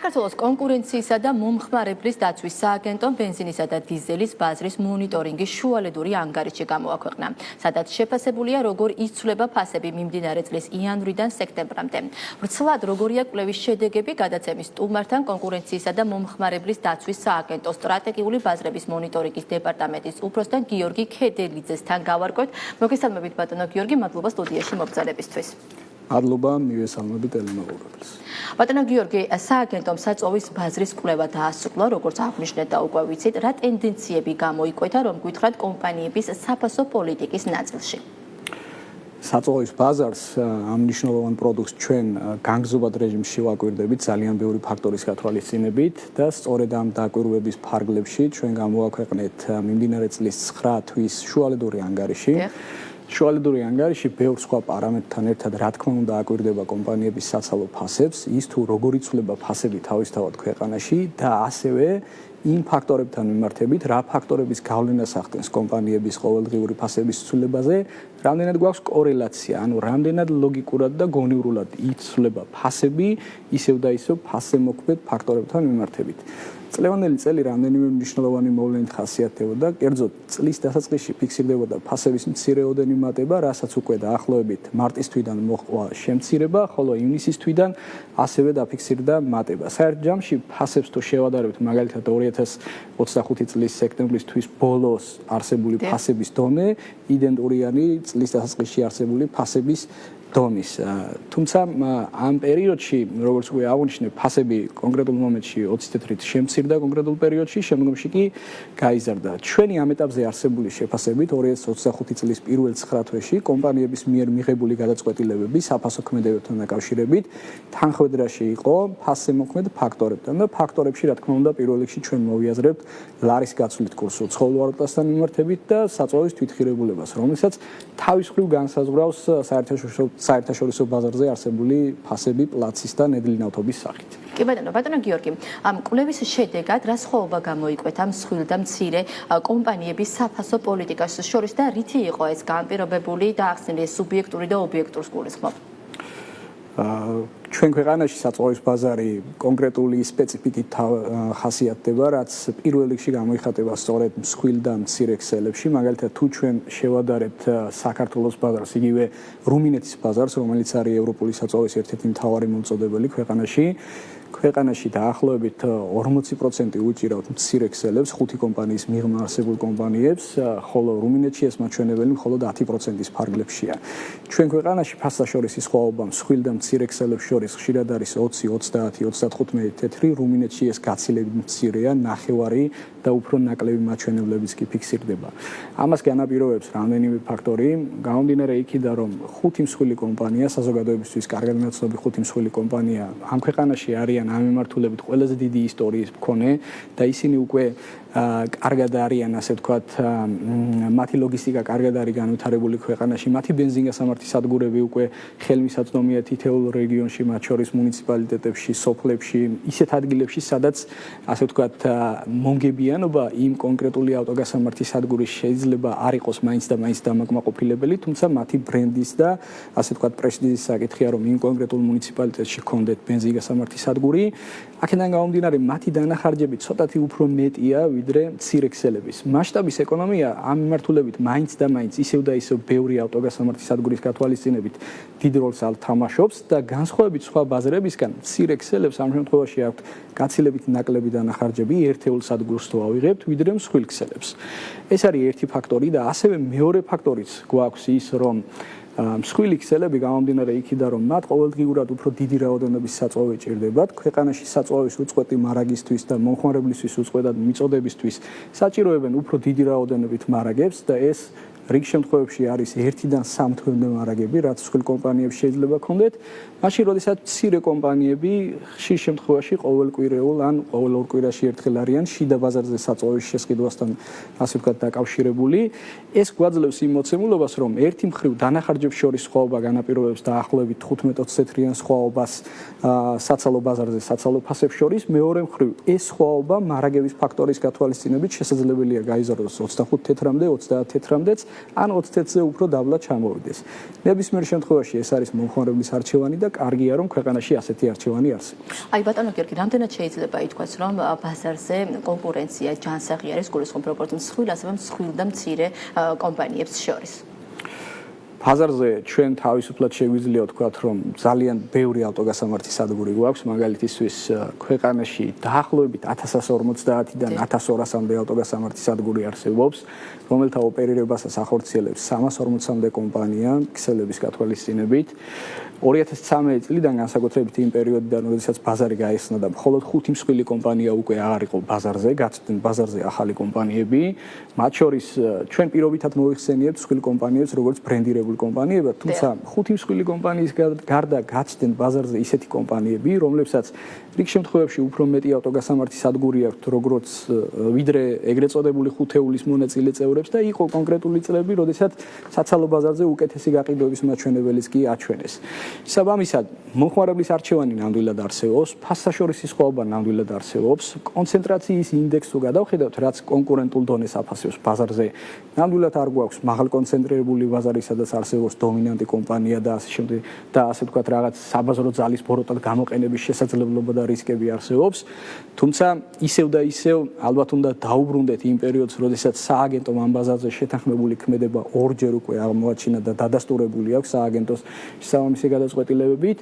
საქართველოს კონკურენციისა და მომხმარებლის დაცვის სააგენტომ ბენზინისა და დიზელის ბაზრის მონიტორინგის შუალედური ანგარიში გამოაქვეყნა, სადაც შეფასებულია, როგორ იცვლება ფასები მიმდინარე წლის იანვრიდან სექტემბრამდე. ვრცლად როგორია კვლევის შედეგები, გადაცემის სტუმართან კონკურენციისა და მომხმარებლის დაცვის სააგენტოს სტრატეგიული ბაზრების მონიტორინგის დეპარტამენტის უფროსთან გიორგი ქედელიძესთან გავარკვევთ. მოგესალმებით ბატონო გიორგი, მადლობა სტუდიაში მობრძანებისთვის. მადლობა, მივესალმები ტელემოყურებელს. ბატონო გიორგი, სააგენტომ საწვავის ბაზრის კვლევა დაასრულა, როგორც აღნიშნეთ და უკვე ვიცით, რა ტენდენციები გამოიკვეთა, რომ გითხრათ კომპანიების საფასო პოლიტიკის ნაწილში. საწვავის ბაზარს ამ მნიშვნელოვან პროდუქტს ჩვენ განგზობად რეჟიმში ვაკვირდებით ძალიან ბევრი ფაქტორის გათვალისწინებით და სწორედ ამ დაკვირვების ფარგლებში ჩვენ გამოვაქვეყნეთ მიმდინარე წლის 9 თვის შუალედური ანგარიში. შუალედური ანგარიში ბევრ სხვა პარამეტრთან ერთად რა თქმა უნდა აკვირდება კომპანიების საცალო ფასებს, ის თუ როგორ იცვლება ფასები თავისთავად ქვეყანაში და ასევე იმ ფაქტორებთან მიმართებით, რა ფაქტორების გავლენას ახდენს კომპანიების ყოველდღიური ფასების ცვლილებაზე, რამდენად გვაქვს კორელაცია, ანუ რამდენად ლოგიკურად და გონივრულად იცვლება ფასები, ისევ და ისევ ფასემოქმედ ფაქტორებთან მიმართებით. წლევანდელი წელი რამდენიმე მნიშვნელოვანი მოვლენით ხასიათდებოდა, კერძოდ წლის დასაწყისში ფიქსირდებოდა ფასების მცირეოდენი მატება, რასაც უკვე დაახლოებით მარტის თვიდან მოჰყვა შემცირება, ხოლო ივნისის თვიდან ასევე დაფიქსირდა მატება. საერთ ჯამში ფასებს თუ შევადარებთ, მაგალითად 2025 წლის სექტემბრის თვის ბოლოს არსებული ფასების დონე იდენტურია წლის დასაწყისში არსებული ფასების დონის. თუმცა ამ პერიოდში, როგორც უკვე აღნიშნე, ფასები კონკრეტულ მომენტში 20 თეთრით შემცირდა კონკრეტულ პერიოდში, შემდგომში კი გაიზარდა. ჩვენი ამ ეტაპზე არსებული შეფასებით 2025 წლის პირველ 9 თვეში კომპანიების მიერ მიღებული გადაწყვეტილებები საფასო ქმედებებთან დაკავშირებით თანხმედრაში იყო ფასემოქმედ ფაქტორებთან და ფაქტორებში, რა თქმა უნდა, პირველ რიგში ჩვენ მოვიაზრებთ ლარის გაცვლით კურსულ ცხოველვაროტასთან მიმართებით და საწვავის თვითღირებულებას, რომელსაც თავის მხრივ განსაზღვრავს საერთაშორისო ბაზარზე არსებული ფასები პლაცის და ნედლინავთობის სახით. კი ბატონო გიორგი, ამ კვლევის შედეგად რა სხვაობა გამოიკვეთა მსხვილ და მცირე კომპანიების საფასო პოლიტიკას შორის და რითი იყო ეს განპირობებული და ახსნილი სუბიექტური და ობიექტური გულისხმობა? ჩვენ ქვეყანაში საწვავის ბაზარი კონკრეტული სპეციფიკით ხასიათდება, რაც პირველ რიგში გამოიხატება სწორედ მსხვილ და მცირე ქსელებში. მაგალითად, თუ ჩვენ შევადარებთ საქართველოს ბაზარს, იგივე რუმინეთის ბაზარს, რომელიც არის ევროპული საწვავის ერთ-ერთი მთავარი მომწოდებელი ქვეყანაში დაახლოებით 40% უჭირავთ მცირე ქსელებს, 5 კომპანიის მიღმა არსებულ კომპანიებს, ხოლო რუმინეთში ეს მაჩვენებელი მხოლოდ 10%-ის ფარგლებშია. ჩვენ ქვეყანაში ფასშორისი სხვაობა მსხვილ და მცირე ქსელებს შორის ხშირად არის 20, 30, 35 თეთრი, რუმინეთში ეს გაცილებით მცირეა, ნახევარი და უფრო ნაკლები მაჩვენებლებიც კი ფიქსირდება. ამას განაპირობებს რამდენიმე ფაქტორი, გამომდინარე იქიდან, რომ 5 მსხვილი კომპანია, საზოგადოებისთვის კარგად ნაცნობი 5 მსხვილი კომპანია ამ ქვეყანაში არიან ამ მიმართულებით ყველაზე დიდი ისტორიის მქონე და ისინი უკვე კარგად არიან, ასე ვთქვათ, მათი ლოგისტიკა კარგად არის განვითარებული ქვეყანაში, მათი ბენზინგასამართი სადგურები უკვე ხელმისაწვდომია თითოეულ რეგიონში, მათ შორის მუნიციპალიტეტებში, სოფლებში, ისეთ ადგილებში, სადაც ასე ვთქვათ, მომგებიანობა იმ კონკრეტული ავტოგასამართი სადგურის შეიძლება არ იყოს მაინც და მაინც დამაკმაყოფილებელი, თუმცა მათი ბრენდის და ასე ვთქვათ, პრესტიჟის საკითხია, რომ იმ კონკრეტულ მუნიციპალიტეტში ჰქონდეთ ბენზინგასამართი სადგური, აქედან გამომდინარე, მათი დანახარჯები ცოტათი უფრო მეტია ვიდრე მცირე ქსელების. მასშტაბის ეკონომია ამ მიმართულებით მაინც და მაინც ისევ და ისევ ბევრი ავტოგასამართი სადგურის გათვალისწინებით დიდ როლს თამაშობს და განსხვავებით სხვა ბაზრებისგან მცირე ქსელებს ამ შემთხვევაში აქვთ გაცილებით ნაკლები დანახარჯები ერთეულ სადგურს თუ ავიღებთ ვიდრე მსხვილ ქსელებს. ეს არის ერთი ფაქტორი და ასევე მეორე ფაქტორიც გვაქვს ის, რომ მსხვილი ქსელები გამომდინარე იქიდან, რომ მათ ყოველდღიურად უფრო დიდი რაოდენობის საწვავი ჭირდებათ, ქვეყანაში საწვავის უწყვეტი მარაგისთვის და მომხმარებლისთვის უწყვეტად მიწოდებისთვის საჭიროებენ უფრო დიდი რაოდენობით მარაგებს და ეს რიგ შემთხვევებში არის 1-დან 3 თვემდე მარაგები, რაც მსხვილ კომპანიებს შეიძლება ჰქონდეთ, მაშინ როდესაც მცირე კომპანიები ხშირ შემთხვევაში ყოველკვირეულ ან ყოველ ორ კვირაში ერთხელ არიან შიდა ბაზარზე საწვავის შესყიდვასთან ასე ვთქვათ დაკავშირებული. ეს გვაძლევს იმ მოცემულობას, რომ ერთი მხრივ დანახარჯებს შორის სხვაობა განაპირობებს დაახლოებით 15-20 თეთრიან სხვაობას საცალო ბაზარზე საცალო ფასებს შორის, მეორე მხრივ ეს სხვაობა მარაგების ფაქტორის გათვალისწინებით შესაძლებელია გაიზარდოს 25 თეთრამდე, 30 თეთრამდეც ან 20-ზე უფრო დაბლა ჩამოვიდეს. ნებისმიერ შემთხვევაში ეს არის მომხმარებლის არჩევანი და კარგია რომ ქვეყანაში ასეთი არჩევანი არსებობს. აი ბატონო გიორგი, რამდენად შეიძლება ითქვას, რომ ბაზარზე კონკურენცია ჯანსაღი არის გულისხმობ როგორც მსხვილ, ასევე მსხვილ და მცირე კომპანიებს შორის? ბაზარზე ჩვენ თავისუფლად შეგვიძლია ვთქვათ, რომ ძალიან ბევრი ავტოგასამართი სადგური გვაქვს, მაგალითისთვის ქვეყანაში დაახლოებით 1150-დან 1200-მდე ავტოგასამართი სადგური არსებობს, რომელთა ოპერირებასაც ახორციელებს 340-მდე კომპანია ქსელების გათვალისწინებით. 2013 წლიდან განსაკუთრებით იმ პერიოდიდან, როდესაც ბაზარი გაიხსნა და მხოლოდ 5 მსხვილი კომპანია უკვე აღარ იყო ბაზარზე, გაწვდნენ ბაზარზე ახალი კომპანიები, მათ შორის ჩვენ პირობითად მოიხსენიებთ მსხვილ კომპანიებს, როგორც ბრენდირებულ კომპანიებად, თუმცა 5 მსხვილი კომპანიის გარდა გაწვდნენ ბაზარზე ისეთი კომპანიები, რომლებსაც რიგ შემთხვევებში უფრო მეტი ავტოგასამართი სადგური აქვთ, როგორც ვიდრე ეგრეთ წოდებული ხუთეულის მონაწილე წევრებს და იყო კონკრეტული წლები, როდესაც საცალო ბაზარზე უკეთესი გაყიდვების მაჩვენებელიც კი აჩვენეს. Საბამისად, მომხმარებლის არჩევანი ნამდვილად არსებობს, ფასსაშორისი სხვაობა ნამდვილად არსებობს, კონცენტრაციის ინდექსს თუ გადავხედავთ, რაც კონკურენტულ დონეს აფასებს ბაზარზე, ნამდვილად არ გვაქვს მაღალ კონცენტრირებული ბაზარი, სადაც არსებობს დომინანტი კომპანია და ასე შემდეგ და ასე ვთქვათ, რაღაც საბაზრო ძალის ბოროტად გამოყენების შესაძლებლობა და რისკები არსებობს. თუმცა ისევ და ისევ ალბათ უნდა დაუბრუნდეთ იმ პერიოდს, როდესაც სააგენტომ ამ ბაზარზე შეთანხმებული ქმედება ორჯერ უკვე აღმოაჩინა და დადასტურებული აქვს სააგენტოს შესაბამისი გადაწყვეტილებებით.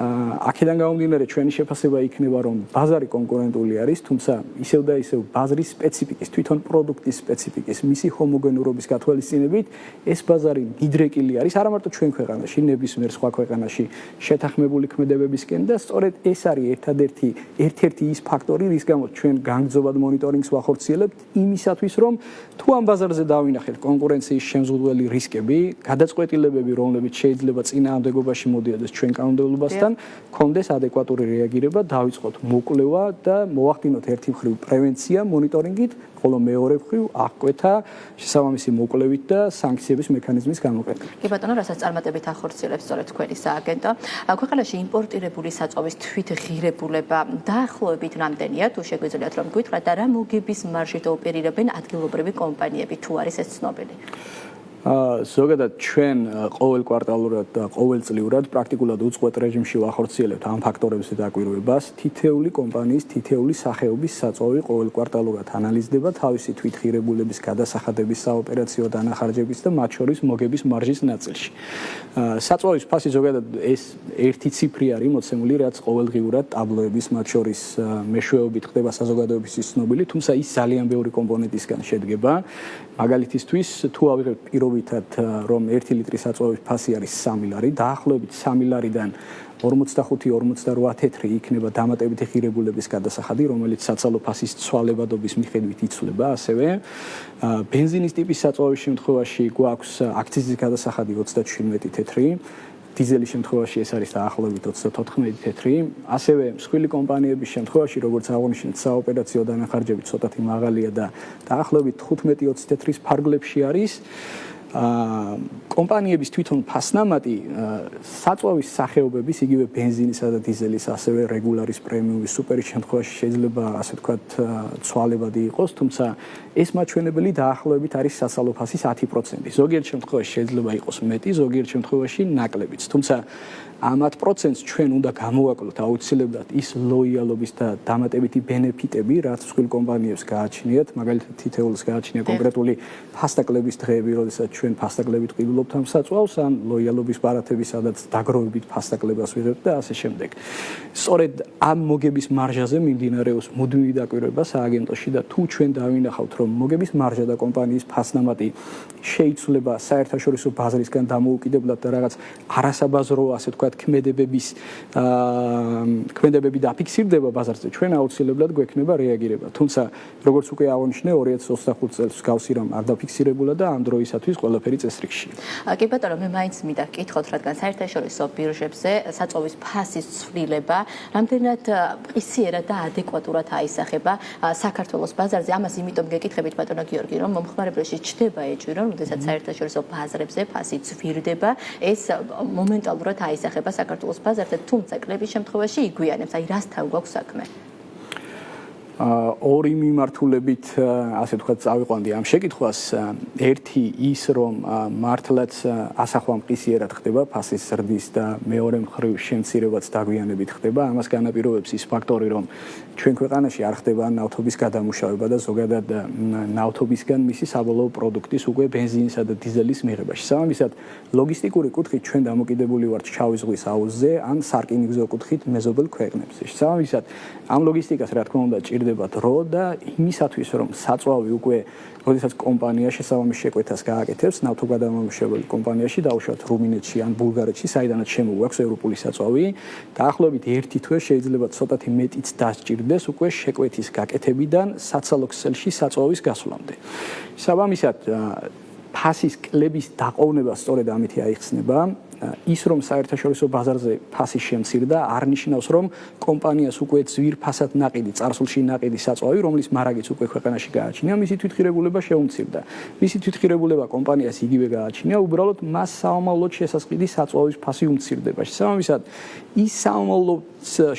აქედან გამომდინარე, ჩვენი შეფასება იქნება, რომ ბაზარი კონკურენტული არის, თუმცა ისევ და ისევ ბაზრის სპეციფიკის, თვითონ პროდუქტის სპეციფიკის, მისი ჰომოგენურობის გათვალისწინებით, ეს ბაზარი მიდრეკილი არის არა მარტო ჩვენ ქვეყანაში, ნებისმიერ სხვა ქვეყანაში შეთანხმებული ქმედებებისკენ და სწორედ ეს არის ერთ-ერთი ის ფაქტორი, რის გამოც ჩვენ განგრძობად მონიტორინგს ვახორციელებთ იმისათვის, რომ თუ ამ ბაზარზე დავინახეთ კონკურენციის შემზღუდველი რისკები, გადაწყვეტილებები, რომლებიც შეიძლება წინააღმდეგობაში მოდიოდეს ჩვენ კანონმდებლობასთან, კონდეს ადეკვატური რეაგირება, დავიწყოთ მოკვლევა და მოვახდინოთ ერთი მხრივ პრევენცია მონიტორინგით, ხოლო მეორე მხრივ აღკვეთა შესაბამისი მოკვლევით და სანქციების მექანიზმის გამოყენებით. კი ბატონო, რასაც წარმატებით ახორციელებს სწორედ თქვენი სააგენტო. ქვეყანაში იმპორტირებული საწვავის თვითღირებულება დაახლოებით რამდენია, თუ შეგვიძლიათ რომ გითხრათ და რა მოგების მარჟით ოპერირებენ ადგილობრივი კომპანიები, თუ არის ეს ცნობილი? ზოგადად ჩვენ ყოველ კვარტალურად და ყოველწლიურად პრაქტიკულად უწყვეტ რეჟიმში ვახორციელებთ ამ ფაქტორებზე დაკვირვებას. თითეული კომპანიის, თითეული სახეობის საწვავი ყოველ კვარტალურად ანალიზდება თავისი თვითღირებულების გადასახადების საოპერაციო დანახარჯების და მათ შორის მოგების მარჟის ნაწილში. საწვავის ფასი ზოგადად ეს ერთი ციფრი არის მოცემული, რაც ყოველდღიურად ტაბლოების მათ შორის მეშვეობით ხდება საზოგადოებისთვის ცნობილი, თუმცა ის ძალიან ბევრი კომპონენტისგან შედგება. მაგალითისთვის, თუ ავიღებთ პირობითად, რომ 1 ლიტრის საწვავის ფასი არის 3 ლარი, დაახლოებით 3 ლარიდან 45-48 თეთრი იქნება დამატებითი ღირებულების გადასახადი, რომელიც საცალო ფასის ცვალებადობის მიხედვით იცვლება, ასევე ბენზინის ტიპის საწვავის შემთხვევაში გვაქვს აქციზის გადასახადი 37 თეთრი, დიზელის შემთხვევაში ეს არის დაახლოებით 34 თეთრი, ასევე მსხვილი კომპანიების შემთხვევაში, როგორც აღნიშნეთ, საოპერაციო დანახარჯები ცოტათი მაღალია და დაახლოებით 15-20 თეთრის ფარგლებში არის. კომპანიების თვითონ ფასნამატი საწვავის სახეობების, იგივე ბენზინისა და დიზელის, ასევე რეგულარის პრემიუმის სუპერის შემთხვევაში შეიძლება ასე ვთქვათ ცვალებადი იყოს, თუმცა ეს მაჩვენებელი დაახლოებით არის საცალო ფასის 10%. ზოგიერთ შემთხვევაში შეიძლება იყოს მეტი, ზოგიერთ შემთხვევაში ნაკლებიც. თუმცა ამ 10%-ს ჩვენ უნდა გამოვაკლოთ აუცილებლად ის ლოიალობის და დამატებითი ბენეფიტები, რაც მსხვილ კომპანიებს გააჩნიათ, მაგალითად თითეულს გააჩნია კონკრეტული ფასტაკლების დღეები, როდესაც ჩვენ ფასტაკლებით ყიდულობთ ამ საწვავს, ან ლოიალობის ბარათები, სადაც დაგროვებით ფასტაკლებას ვიღებთ და ასე შემდეგ. სწორედ ამ მოგების მარჟაზე მიმდინარეობს მუდმივი დაკვირვება სააგენტოში და თუ ჩვენ დავინახავთ, რომ მოგების მარჟა და კომპანიის ფასნამატი შეიცვლება საერთაშორისო ბაზრისგან დამოუკიდებლად და რაღაც არასაბაზრო, ასე ვთქვათ, ქმედებები დაფიქსირდება ბაზარზე, ჩვენ აუცილებლად გვექნება რეაგირება. თუმცა, როგორც უკვე აღნიშნე, 2025 წელს გავსი რამ არ დაფიქსირებულა და ამ დროისათვის ყველაფერი წესრიგშია. კი ბატონო, მე მაინც მინდა გკითხოთ, რადგან საერთაშორისო ბირჟებზე საწვავის ფასის ცვლილება რამდენად ყისიერად და ადეკვატურად აისახება საქართველოს ბაზარზე. ამას იმიტომ გეკითხებით ბატონო გიორგი, რომ მომხმარებელში ჩდება ეჭვი, რომ როდესაც საერთაშორისო ბაზრებზე ფასი ცვირდება, ეს მომენტალურად აისახება საქართველოს ბაზარზე, თუმცა კლების შემთხვევაში იგვიანებს, აი რასთან გვაქვს საქმე? ორი მიმართულებით ასე ვთქვათ წავიყვანდი ამ შეკითხვას. ერთი ის რომ მართლაც ასახვა მყისიერად ხდება ფასის ზრდის და მეორე მხრივ შემცირებაც დაგვიანებით ხდება. ამას განაპირობებს ის ფაქტორი რომ ჩვენ ქვეყანაში არ ხდება ნავთობის გადამუშავება და ზოგადად ნავთობისგან მისი საბოლოო პროდუქტის უკვე ბენზინისა და დიზელის მიღებაში. სამისად ლოგისტიკური კუთხით ჩვენ დამოკიდებული ვართ შავი ზღვის აუზზე ან სარკინიგზო კუთხით მეზობელ ქვეყნებზე. სამისად ამ ლოგისტიკას რა თქმა უნდა ჭირდება დრო და იმისათვის რომ საწვავი უკვე როდესაც კომპანია შესაბამის შეკვეთას გააკეთებს ნავთობგადამამუშავებელი კომპანიაში დაუშვათ რუმინეთში ან ბულგარეთში საიდანაც შემოგვაქვს ევროპული საწვავი დაახლოებით 1 თვე შეიძლება ცოტათი მეტიც დასჭირდეს უკვე შეკვეთის გაკეთებიდან საცალო ქსელში საწვავის გასვლამდე. საბამისად ფასის კლების დაყოვნება სწორედ ამით აიხსნება ის რომ საერთაშორისო ბაზარზე ფასი შემცირდა არ ნიშნავს რომ კომპანიას უკვე ძვირფასად ნაყიდი წარსულში ნაყიდი საწვავი რომლის მარაგიც უკვე ქვეყანაში გააჩნია მისი თვითღირებულება შეუმცირდა მისი თვითღირებულება კომპანიას იგივე გააჩნია უბრალოდ მას საომავლოდ შესაძლებელი საწვავის ფასი უმცირდება შესაბამისად ის საომავლოდ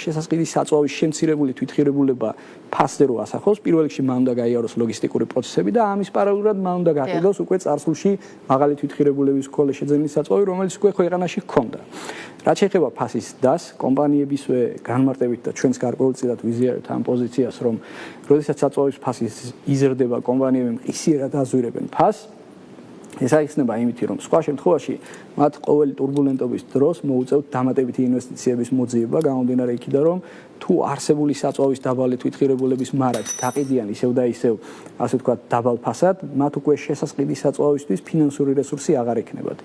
შესაძლებელი საწვავის შემცირებული თვითღირებულება ფასზე რო ასახავს პირველ რიგში მან უნდა გაიაროს ლოგისტიკური პროცესები და ამის პარალელურად მან უნდა გაყიდოს უკვე წარსულში მაღალი თვითღირებულების მქონე შეძენის საწვავი რომელიც უკვე ქვეყანაში ჰქონდა. რაც შეეხება ფასის დას, კომპანიებისვე განმარტებით და ჩვენს გარკვეულწილად ვიზიარებთ ამ პოზიციას, რომ როდესაც საწვავის ფასი იზრდება, კომპანიები მყისიერად აზვირებენ ფასს. ეს აიხსნება იმითი, რომ სხვა შემთხვევაში მათ ყოველი турბულენტობის დროს მოუწევთ დამატებითი ინვესტიციების მოძიება, გამომდინარე იქიდან, რომ თუ არსებული საწვავის დაბალი თვითღირებულების მარაგს გაყიდიან ისევ და ისევ, ასე ვთქვათ, დაბალ ფასად, მათ უკვე შესაძლებელი საწვავისთვის ფინანსური რესურსი აღარ ექნებათ.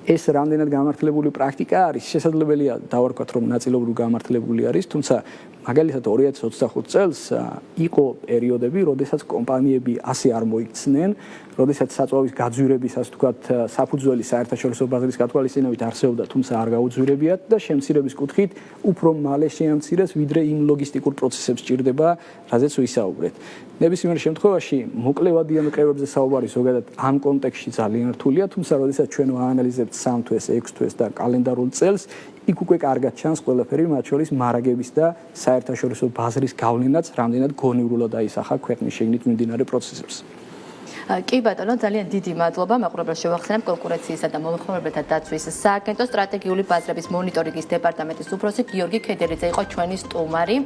ეს რამდენად გამართლებული პრაქტიკა არის, შესაძლებელია დავარქვათ, რომ ნაწილობრივ გამართლებული არის, თუმცა მაგალითად 2025 წელს იყო პერიოდები, როდესაც კომპანიები ასე არ მოიქცნენ, როდესაც საწვავის გაძვირების, ასე ვთქვათ, საფუძველი საერთაშორისო ბაზრის გათვალისწინებით არსებობდა, თუმცა არ გაუძვირებიათ და შემცირების კუთხით უფრო მალე შეამცირეს, ვიდრე იმ ლოგისტიკურ პროცესებს ჭირდება, რაზეც ვისაუბრეთ. ნებისმიერ შემთხვევაში მოკლევადიან მკერებზე საუბარი ზოგადად ამ კონტექსტში ძალიან რთულია, თუმცა როდესაც ჩვენ ვაანალიზებთ 3 თვეს, 6 თვეს და კალენდარულ წელს, იქ უკვე კარგად ჩანს ყველაფერი, მათ შორის მარაგების და საერთაშორისო ბაზრის გავლენაც რამდენად გონივრულად აისახა ქვეყნის შიგნით მიმდინარე პროცესებს. კი ბატონო, ძალიან დიდი მადლობა. მაყურებელს შევახსენებ კონკურენციისა და მომხმარებელთა დაცვის სააგენტოს სტრატეგიული ბაზრების მონიტორინგის დეპარტამენტის უფროსი გიორგი ქედერიძე იყო ჩვენი სტუმარი.